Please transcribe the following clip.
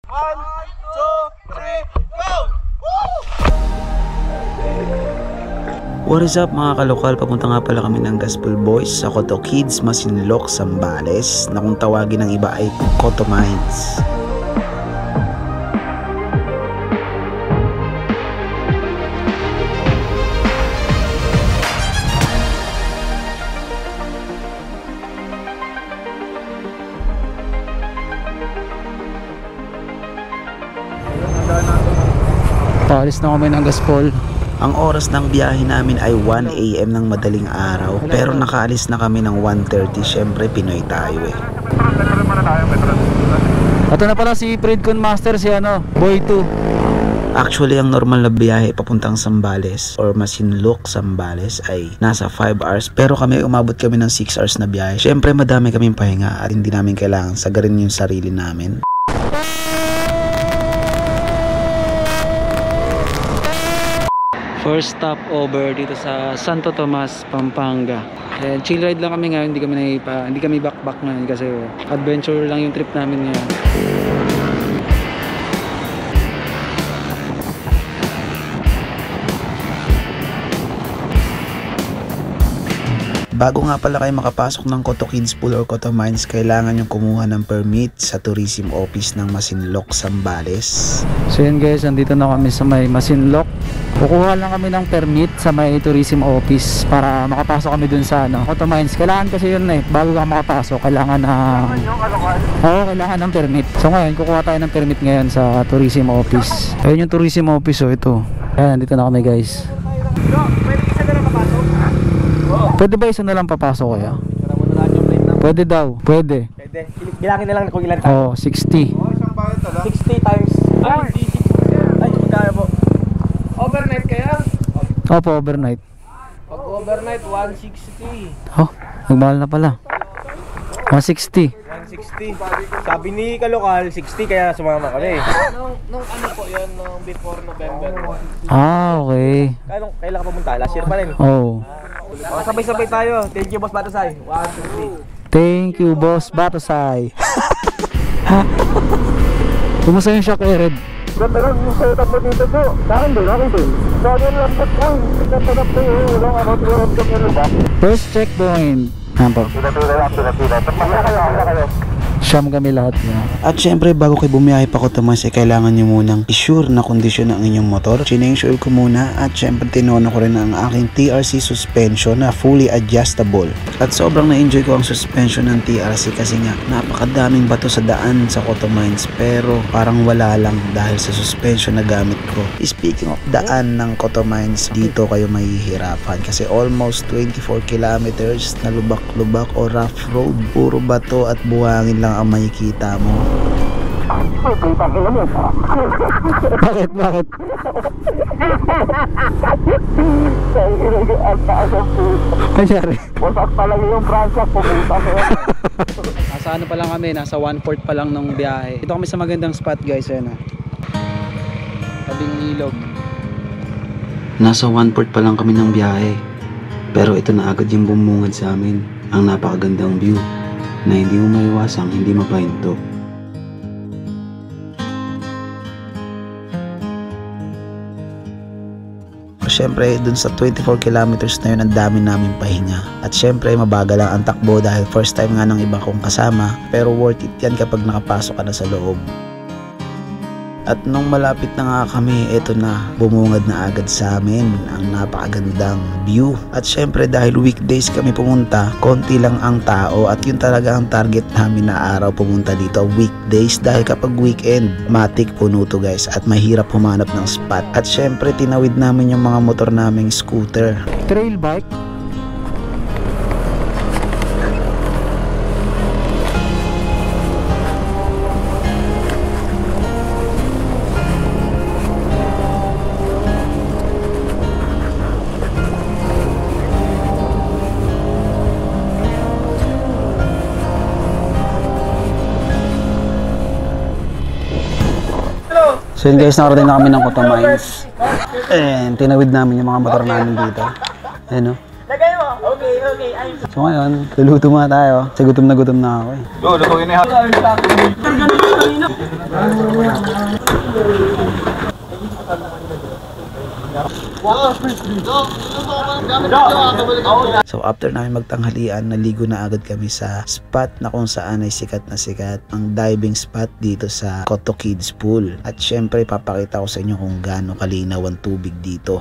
1, 2, 3, go! What is up mga kalokal? Papunta nga pala kami ng Gospel Boys sa Coto Kids, Masinloc, Zambales na kung tawagin ng iba ay Coto Mines. Paalis na kami ng Gaspol. Ang oras ng biyahe namin ay 1 AM ng madaling araw, pero nakaalis na kami ng 1:30. Syempre Pinoy tayo eh. Ito na pala si Predcon Master, si Boy 2. Actually, ang normal na biyahe papuntang Zambales or Masinloc, Zambales ay nasa 5 hours, pero umabot kami ng 6 hours na biyahe. Syempre madami kaming pahinga at hindi namin kailangan sagarin yung sarili namin. First stop over dito sa Santo Tomas, Pampanga. And chill ride lang kami ngayon, hindi kami backpack ngayon kasi adventure lang yung trip namin ngayon. Bago nga pala kayo makapasok ng Coto Kids Pool or Coto Mines, kailangan yung kumuha ng permit sa Tourism Office ng Masinloc, Zambales. So yun guys, andito na kami sa may Masinloc. Kukuha lang kami ng permit sa may Tourism Office para makapasok kami dun sa Coto Mines. Kailangan kasi yun bago ka makapasok, kailangan kailangan ng permit. So ngayon, kukuha tayo ng permit ngayon sa Tourism Office. Ayun yung Tourism Office, ito. Ayan, andito na kami guys. Pwede ba isa na lang papasok kaya? Pwede daw, pwede. Bilangin na lang kung ilan tayo. 60. 60 times. Ay, magkano po? Overnight kaya? Opo, overnight. Pag overnight, 160. Nagmahal na pala. 160. 160. Sabi ni Kalokal, 60 kaya sumama kami. Nung ano po yun, nung before November. Okay. Kailan ka pumunta? Last year pa rin. Sabay-sabay tayo. Thank you, Boss Batasay. 1, 2, 3. Thank you, Boss Batasay. Kumusta yung shock, Ered? Ganda lang yung setup mo dito po. Akin din. So, yun lang po ko. Nagkatanap po yung ulang turun ko nyo ba? First checkpoint. Pinatira. Pagpasya kayo. Siyam kami lahat na. At syempre bago kayo bumiyahe pa Coto Mines ay kailangan nyo munang i-sure na kondisyon ng inyong motor. Change oil ko muna at syempre tinono ko rin ang aking TRC suspension na fully adjustable. At sobrang na-enjoy ko ang suspension ng TRC kasi nga napakadaming bato sa daan sa Coto Mines pero parang wala lang dahil sa suspension na gamit ko. Speaking of daan ng Coto Mines, dito kayo mahihirapan kasi almost 24 kilometers na lubak-lubak o rough road. Puro bato at buhangin lang ang makikita mo. Bakit? Kanyari. Wasak pa lang yung Francia, pumunta ko. Nasa pa lang kami, nasa 1/4 pa lang ng biyahe. Dito kami sa magandang spot guys, tabing ilog. Nasa 1/4 pa lang kami ng biyahe. Pero ito na agad yung bumungad sa amin. Ang napakagandang view na hindi mo maiwasang hindi mapahinto. Siyempre dun sa 24 kilometers na yun ang dami namin pahinga. At siyempre mabagal lang ang takbo dahil first time nga ng iba kong kasama. Pero worth it yan kapag nakapasok ka na sa loob. At nung malapit na nga kami, eto na, bumungad na agad sa amin ang napakagandang view. At syempre dahil weekdays kami pumunta, konti lang ang tao at yun talaga ang target namin na araw pumunta dito, weekdays. Dahil kapag weekend, matik puno to guys at mahirap humanap ng spot. At syempre tinawid namin yung mga motor naming scooter. Trail bike? So yun guys, nakarating na kami ng Coto Mines. And tinawid namin yung mga motor namin dito. Ayan o. Lagay mo. Okay. Ay. So ngayon, luluto muna tayo. Kasi gutom na ako eh. Lutuin na yan. So after namin magtanghalian, naligo na agad kami sa spot na kung saan ay sikat na sikat, ang diving spot dito sa Koto Kids Pool. At syempre papakita ko sa inyo kung gaano kalinaw ang tubig dito.